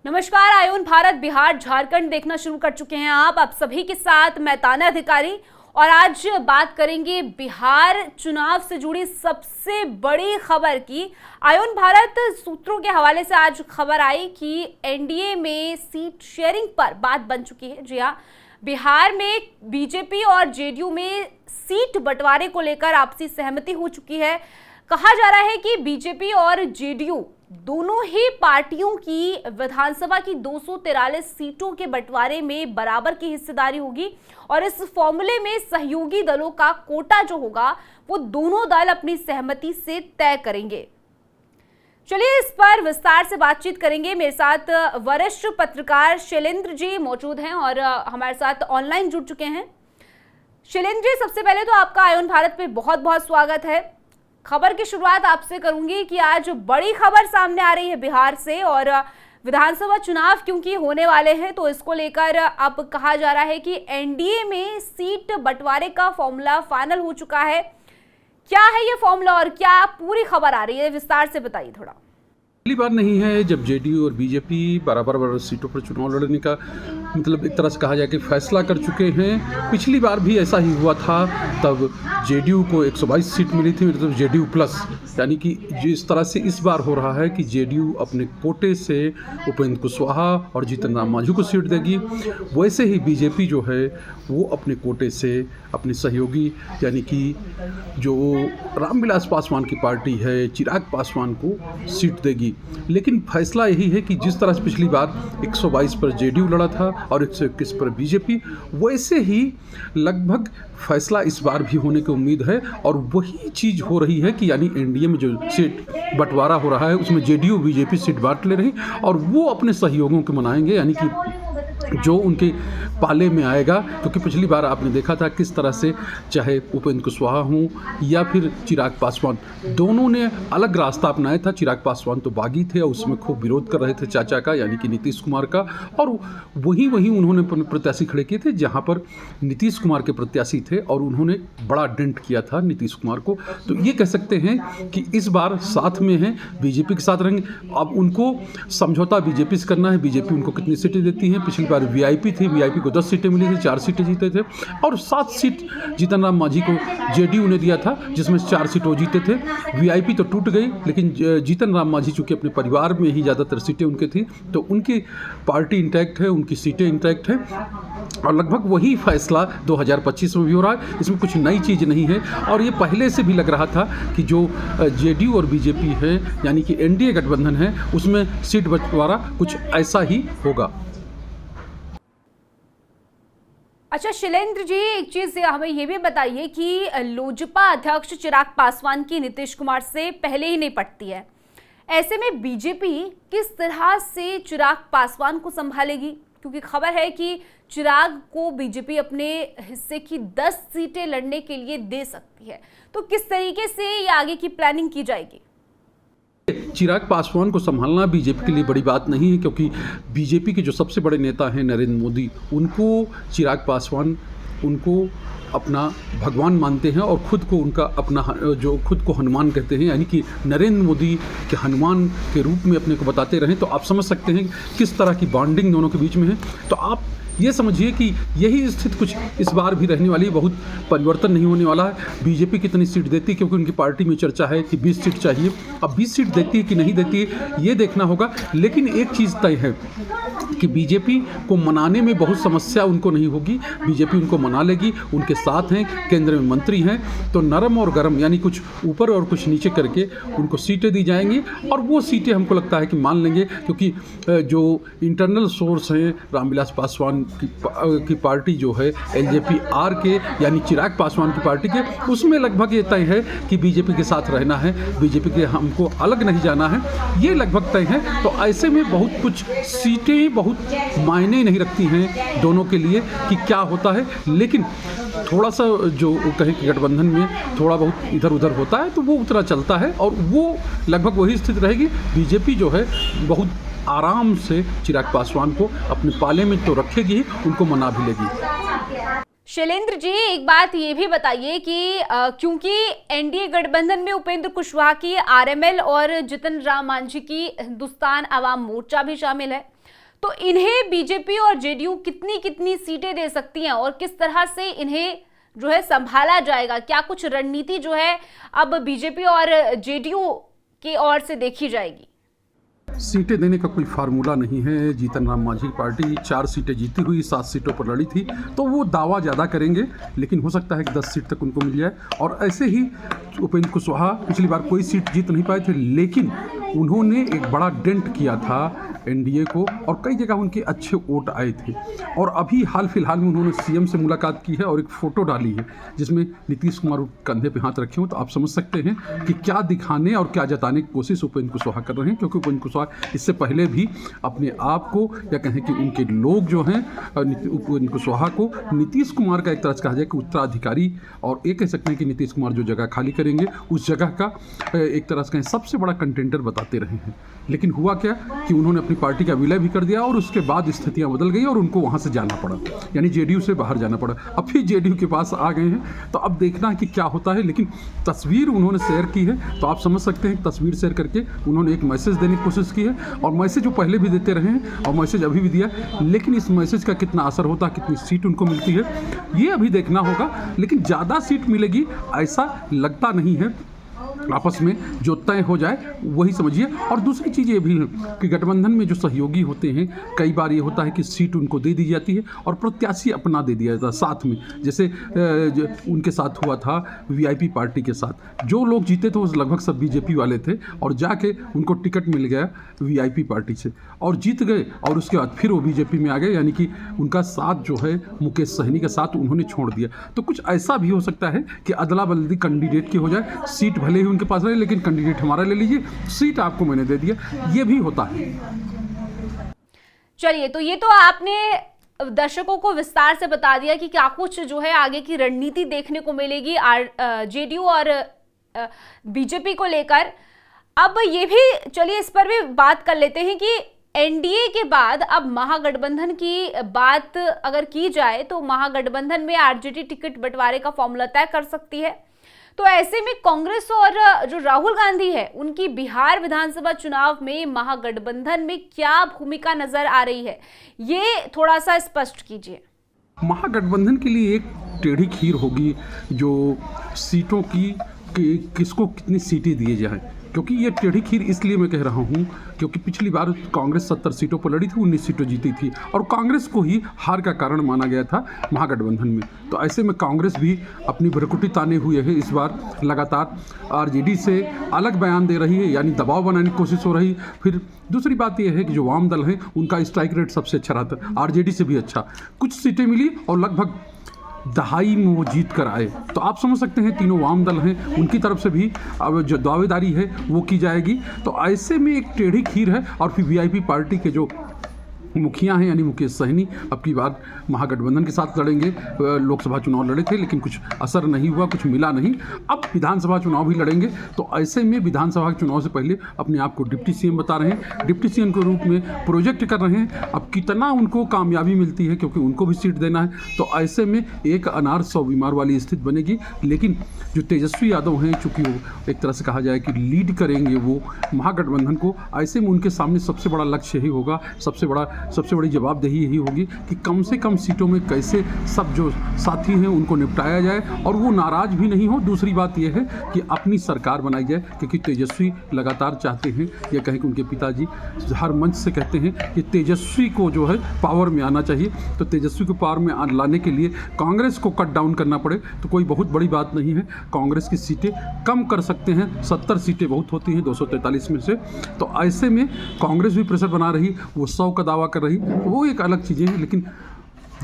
नमस्कार। आयुन भारत बिहार झारखंड देखना शुरू कर चुके हैं आप सभी के साथ मैं ताना अधिकारी, और आज बात करेंगे बिहार चुनाव से जुड़ी सबसे बड़ी खबर की। आयुन भारत सूत्रों के हवाले से आज खबर आई कि एनडीए में सीट शेयरिंग पर बात बन चुकी है। जी हाँ, बिहार में बीजेपी और जेडीयू में सीट बंटवारे को लेकर आपसी सहमति हो चुकी है। कहा जा रहा है कि बीजेपी और जेडीयू दोनों ही पार्टियों की विधानसभा की 243 सीटों के बंटवारे में बराबर की हिस्सेदारी होगी, और इस फॉर्मूले में सहयोगी दलों का कोटा जो होगा वो दोनों दल अपनी सहमति से तय करेंगे। चलिए इस पर विस्तार से बातचीत करेंगे। मेरे साथ वरिष्ठ पत्रकार शैलेंद्र जी मौजूद हैं और हमारे साथ ऑनलाइन जुड़ चुके हैं। शैलेंद्र जी, सबसे पहले तो आपका आयुन भारत पे बहुत बहुत स्वागत है। खबर की शुरुआत आपसे करूंगी कि आज बड़ी खबर सामने आ रही है बिहार से, और विधानसभा चुनाव क्योंकि होने वाले हैं तो इसको लेकर अब कहा जा रहा है कि एनडीए में सीट बंटवारे का फॉर्मूला फाइनल हो चुका है। क्या है ये फॉर्मूला और क्या पूरी खबर आ रही है, विस्तार से बताइए थोड़ा। पहली बार नहीं है जब जेडीयू और बीजेपी बराबर सीटों पर चुनाव लड़ने का मतलब एक तरह से कहा जाए कि फैसला कर चुके हैं। पिछली बार भी ऐसा ही हुआ था, तब जेडीयू को 122 सीट मिली थी, मतलब जेडीयू प्लस, यानी कि जिस तरह से इस बार हो रहा है कि जेडीयू अपने कोटे से उपेंद्र कुशवाहा और जीतन राम मांझी को सीट देगी, वैसे ही बीजेपी जो है वो अपने कोटे से अपने सहयोगी यानी कि जो रामविलास पासवान की पार्टी है चिराग पासवान को सीट देगी। लेकिन फैसला यही है कि जिस तरह से पिछली बार 122 पर जेडीयू लड़ा था और 121 पर बीजेपी, वैसे ही लगभग फैसला इस बार भी होने की उम्मीद है। और वही चीज़ हो रही है कि यानी एनडीए में जो सीट बंटवारा हो रहा है उसमें जेडीयू बीजेपी सीट बांट ले रही, और वो अपने सहयोगियों को मनाएंगे, यानी कि जो उनके पाले में आएगा। क्योंकि पिछली बार आपने देखा था किस तरह से चाहे उपेंद्र कुशवाहा हों या फिर चिराग पासवान, दोनों ने अलग रास्ता अपनाया था। चिराग पासवान तो बागी थे और उसमें खूब विरोध कर रहे थे चाचा का, यानी कि नीतीश कुमार का, और वहीं उन्होंने प्रत्याशी खड़े किए थे जहां पर नीतीश कुमार के प्रत्याशी थे, और उन्होंने बड़ा डेंट किया था नीतीश कुमार को। तो ये कह सकते हैं कि इस बार साथ में हैं, बीजेपी के साथ रहेंगे। अब उनको समझौता बीजेपी से करना है। बीजेपी उनको कितनी सीटें देती हैं? पिछली बार वीआईपी थी, वीआईपी को 10 सीटें मिली थी, 4 सीटें जीते थे, और 7 सीट जीतन राम मांझी को जेडीयू ने दिया था जिसमें 4 सीट वो जीते थे। वीआईपी तो टूट गई, लेकिन जीतन राम मांझी चूंकि अपने परिवार में ही ज़्यादातर सीटें उनके थी, तो उनकी पार्टी इंटैक्ट है, उनकी सीटें इंटैक्ट हैं, और लगभग वही फैसला 2025 में भी हो रहा है। इसमें कुछ नई चीज़ नहीं है, और ये पहले से भी लग रहा था कि जो जेडीयू और बीजेपी है यानी कि एनडीए गठबंधन है उसमें सीट बंटवारा कुछ ऐसा ही होगा। अच्छा शैलेंद्र जी, एक चीज हमें ये भी बताइए कि लोजपा अध्यक्ष चिराग पासवान की नीतीश कुमार से पहले ही नहीं पटती है। ऐसे में बीजेपी किस तरह से चिराग पासवान को संभालेगी? क्योंकि खबर है कि चिराग को बीजेपी अपने हिस्से की 10 सीटें लड़ने के लिए दे सकती है, तो किस तरीके से ये आगे की प्लानिंग की जाएगी? चिराग पासवान को संभालना बीजेपी के लिए बड़ी बात नहीं है, क्योंकि बीजेपी के जो सबसे बड़े नेता हैं नरेंद्र मोदी, उनको चिराग पासवान उनको अपना भगवान मानते हैं, और खुद को उनका अपना जो खुद को हनुमान कहते हैं, यानी कि नरेंद्र मोदी के हनुमान के रूप में अपने को बताते रहें। तो आप समझ सकते हैं किस तरह की बॉन्डिंग दोनों के बीच में है। तो आप ये समझिए कि यही स्थिति कुछ इस बार भी रहने वाली है, बहुत परिवर्तन नहीं होने वाला है। बीजेपी कितनी सीट देती है, क्योंकि उनकी पार्टी में चर्चा है कि 20 सीट चाहिए। अब 20 सीट देती है कि नहीं देती है ये देखना होगा, लेकिन एक चीज़ तय है कि बीजेपी को मनाने में बहुत समस्या उनको नहीं होगी। बीजेपी उनको मना लेगी, उनके साथ हैं, केंद्र में मंत्री हैं, तो नरम और गरम यानी कुछ ऊपर और कुछ नीचे करके उनको सीटें दी जाएंगी, और वो सीटें हमको लगता है कि मान लेंगे, क्योंकि जो इंटरनल सोर्स हैं रामविलास पासवान की पार्टी जो है एलजेपी आर के यानी चिराग पासवान की पार्टी के, उसमें लगभग ये तय है कि बीजेपी के साथ रहना है, बीजेपी के हमको अलग नहीं जाना है, ये लगभग तय है। तो ऐसे में बहुत कुछ सीटें बहुत मायने नहीं रखती हैं दोनों के लिए कि क्या होता है, लेकिन थोड़ा सा जो कहें कि गठबंधन में थोड़ा बहुत इधर उधर होता है तो वो उतना चलता है, और वो लगभग वही स्थिति रहेगी। बीजेपी जो है बहुत आराम से चिराग पासवान को अपने पाले में तो रखेगी ही, उनको मना भी लेगी। शैलेंद्र जी, एक बात ये भी बताइए कि क्योंकि एनडीए गठबंधन में उपेंद्र कुशवाहा की आरएमएल और जितन राम मांझी की हिंदुस्तान आवाम मोर्चा भी शामिल है, तो इन्हें बीजेपी और जेडीयू कितनी कितनी सीटें दे सकती हैं और किस तरह से इन्हें जो है संभाला जाएगा? क्या कुछ रणनीति जो है अब बीजेपी और जेडीयू की ओर से देखी जाएगी? सीटें देने का कोई फार्मूला नहीं है। जीतन राम मांझी की पार्टी 4 सीटें जीती हुई 7 सीटों पर लड़ी थी, तो वो दावा ज़्यादा करेंगे, लेकिन हो सकता है कि 10 सीट तक उनको मिल जाए। और ऐसे ही उपेंद्र कुशवाहा पिछली बार कोई सीट जीत नहीं पाए थे, लेकिन उन्होंने एक बड़ा डेंट किया था एनडीए को और कई जगह उनके अच्छे वोट आए थे। और अभी हाल फिलहाल में उन्होंने सीएम से मुलाकात की है और एक फ़ोटो डाली है जिसमें नीतीश कुमार कंधे पे हाथ रखे हो, तो आप समझ सकते हैं कि क्या दिखाने और क्या जताने की कोशिश उपेंद्र कुशवाहा कर रहे हैं। क्योंकि उपेंद्र कुशवाहा इससे पहले भी अपने आप को या कहें कि उनके लोग जो हैं उपेंद्र कुशवाहा को नीतीश कुमार का एक तरह से कहा जाए कि उत्तराधिकारी, और ये कह सकते हैं कि नीतीश कुमार जो जगह खाली करेंगे उस जगह का एक तरह से कहें सबसे बड़ा कंटेंडर बताते रहे हैं। लेकिन हुआ क्या कि उन्होंने अपनी पार्टी का विलय भी कर दिया और उसके बाद स्थितियां बदल गई और उनको वहां से जाना पड़ा, यानी जेडीयू से बाहर जाना पड़ा। अब फिर जेडीयू के पास आ गए हैं, तो अब देखना है कि क्या होता है। लेकिन तस्वीर उन्होंने शेयर की है, तो आप समझ सकते हैं तस्वीर शेयर करके उन्होंने एक मैसेज देने की कोशिश की है, और मैसेज वो पहले भी देते रहे हैं और मैसेज अभी भी दिया। लेकिन इस मैसेज का कितना असर होता है, कितनी सीट उनको मिलती है, ये अभी देखना होगा। लेकिन ज़्यादा सीट मिलेगी ऐसा लगता नहीं है, आपस में जो तय हो जाए वही समझिए। और दूसरी चीज़ ये भी है कि गठबंधन में जो सहयोगी होते हैं, कई बार ये होता है कि सीट उनको दे दी जाती है और प्रत्याशी अपना दे दिया जाता है साथ में। जैसे उनके साथ हुआ था वीआईपी पार्टी के साथ, जो लोग जीते थे वो लगभग सब बीजेपी वाले थे और जाके उनको टिकट मिल गया वीआईपी पार्टी से और जीत गए, और उसके बाद फिर वो बीजेपी में आ गए, यानी कि उनका साथ जो है मुकेश सहनी का साथ उन्होंने छोड़ दिया। तो कुछ ऐसा भी हो सकता है कि अदला बदली कैंडिडेट की हो जाए, सीट भले ही उनके पास रहे लेकिन कैंडिडेट हमारा ले लीजिए, सीट आपको मैंने दे दिया, ये भी होता है। चलिए, तो ये तो आपने दर्शकों को विस्तार से बता दिया कि क्या कुछ जो है आगे की रणनीति देखने को मिलेगी जेडीयू और बीजेपी को लेकर। अब ये भी चलिए इस पर भी बात कर लेते हैं कि एनडीए के बाद अब महागठबंधन की बात अगर की जाए तो महागठबंधन में आरजेडी टिकट बंटवारे का फॉर्मूला तय कर सकती है। तो ऐसे में कांग्रेस और जो राहुल गांधी है उनकी बिहार विधानसभा चुनाव में महागठबंधन में क्या भूमिका नजर आ रही है, ये थोड़ा सा स्पष्ट कीजिए। महागठबंधन के लिए एक टेढ़ी खीर होगी जो सीटों की कि किसको कितनी सीटें दिए जाएं, क्योंकि ये टेढ़ी खीर इसलिए मैं कह रहा हूँ क्योंकि पिछली बार कांग्रेस 70 सीटों पर लड़ी थी, 19 सीटें जीती थी और कांग्रेस को ही हार का कारण माना गया था महागठबंधन में। तो ऐसे में कांग्रेस भी अपनी भ्रकुटी ताने हुए है, इस बार लगातार आरजेडी से अलग बयान दे रही है, यानी दबाव बनाने की कोशिश हो रही। फिर दूसरी बात यह है कि जो वाम दल है उनका स्ट्राइक रेट सबसे अच्छा रहता है, आरजेडी से भी अच्छा। कुछ सीटें मिली और लगभग दहाई में वो जीत कर आए, तो आप समझ सकते हैं तीनों वाम दल हैं, उनकी तरफ से भी अब जो दावेदारी है वो की जाएगी। तो ऐसे में एक टेढ़ी खीर है। और फिर वीआईपी पार्टी के जो मुखिया हैं यानी मुकेश सहनी अब की बार महागठबंधन के साथ लड़ेंगे। लोकसभा चुनाव लड़े थे लेकिन कुछ असर नहीं हुआ, कुछ मिला नहीं। अब विधानसभा चुनाव भी लड़ेंगे, तो ऐसे में विधानसभा के चुनाव से पहले अपने आप को डिप्टी सीएम बता रहे हैं, डिप्टी सीएम के रूप में प्रोजेक्ट कर रहे हैं। अब कितना उनको कामयाबी मिलती है क्योंकि उनको भी सीट देना है, तो ऐसे में एक अनार 100 बीमार वाली स्थिति बनेगी। लेकिन जो तेजस्वी यादव हैं, चूँकि वो एक तरह से कहा जाए कि लीड करेंगे वो महागठबंधन को, ऐसे में उनके सामने सबसे बड़ा लक्ष्य यही होगा, सबसे बड़ी जवाबदेही यही होगी कि कम से कम सीटों में कैसे सब जो साथी हैं उनको निपटाया जाए और वो नाराज भी नहीं हो। दूसरी बात यह है कि अपनी सरकार बनाई जाए, क्योंकि तेजस्वी लगातार चाहते हैं, या कहें कि उनके पिताजी हर मंच से कहते हैं कि तेजस्वी को जो है पावर में आना चाहिए। तो तेजस्वी को पावर में लाने के लिए कांग्रेस को कट डाउन करना पड़े तो कोई बहुत बड़ी बात नहीं है, कांग्रेस की सीटें कम कर सकते हैं। 70 सीटें बहुत होती हैं 243 में से, तो ऐसे में कांग्रेस भी प्रेशर बना रही, वो 100 का दावा कर रही, वो एक अलग चीज़ें हैं। लेकिन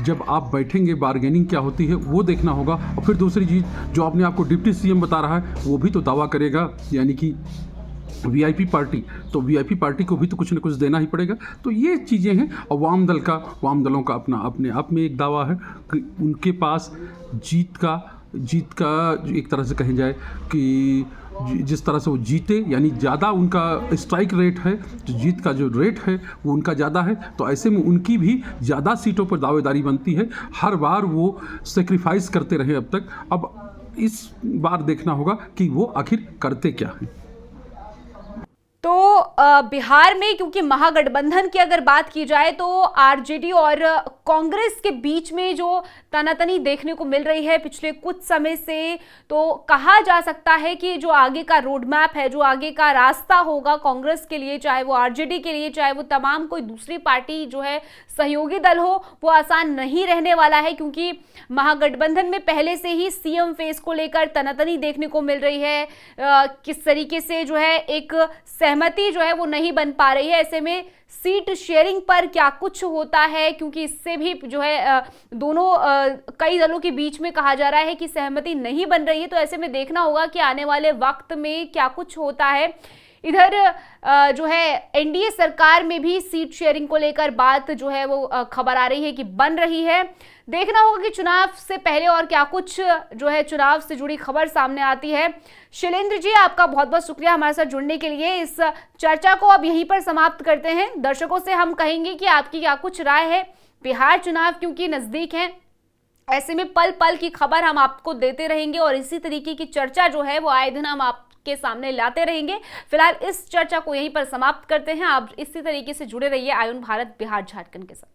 जब आप बैठेंगे बार्गेनिंग क्या होती है वो देखना होगा। और फिर दूसरी चीज़, जो अपने आप को डिप्टी सीएम बता रहा है वो भी तो दावा करेगा, यानी कि वीआईपी पार्टी, तो वीआईपी पार्टी को भी तो कुछ न कुछ देना ही पड़ेगा। तो ये चीज़ें हैं। और वाम दलों का अपने आप में एक दावा है कि उनके पास जीत का एक तरह से कहें जाए कि जिस तरह से वो जीते, यानी ज़्यादा उनका स्ट्राइक रेट है, जो जीत का जो रेट है वो उनका ज़्यादा है, तो ऐसे में उनकी भी ज़्यादा सीटों पर दावेदारी बनती है। हर बार वो सेक्रीफाइस करते रहे अब तक। अब इस बार देखना होगा कि वो आखिर करते क्या हैं। तो बिहार में क्योंकि महागठबंधन की अगर बात की जाए तो आरजेडी और कांग्रेस के बीच में जो तनातनी देखने को मिल रही है पिछले कुछ समय से, तो कहा जा सकता है कि जो आगे का रोड मैप है, जो आगे का रास्ता होगा कांग्रेस के लिए, चाहे वो आरजेडी के लिए, चाहे वो तमाम कोई दूसरी पार्टी जो है सहयोगी दल हो, वो आसान नहीं रहने वाला है। क्योंकि महागठबंधन में पहले से ही सीएम फेस को लेकर तनातनी देखने को मिल रही है। किस तरीके से जो है एक सहमति जो है वो नहीं बन पा रही है। ऐसे में सीट शेयरिंग पर क्या कुछ होता है, क्योंकि इससे भी जो है दोनों कई दलों के बीच में कहा जा रहा है कि सहमति नहीं बन रही है। तो ऐसे में देखना होगा कि आने वाले वक्त में क्या कुछ होता है। इधर जो है एनडीए सरकार में भी सीट शेयरिंग को लेकर बात जो है वो खबर आ रही है कि बन रही है। देखना होगा कि चुनाव से पहले और क्या कुछ जो है चुनाव से जुड़ी खबर सामने आती है। शैलेंद्र जी, आपका बहुत बहुत शुक्रिया हमारे साथ जुड़ने के लिए। इस चर्चा को अब यहीं पर समाप्त करते हैं। दर्शकों से हम कहेंगे कि आपकी क्या कुछ राय है। बिहार चुनाव क्योंकि नजदीक है, ऐसे में पल पल की खबर हम आपको देते रहेंगे और इसी तरीके की चर्चा जो है वो आए दिन हम आपके सामने लाते रहेंगे। फिलहाल इस चर्चा को यहीं पर समाप्त करते हैं। आप इसी तरीके से जुड़े रहिए आयुन भारत बिहार झारखंड के साथ।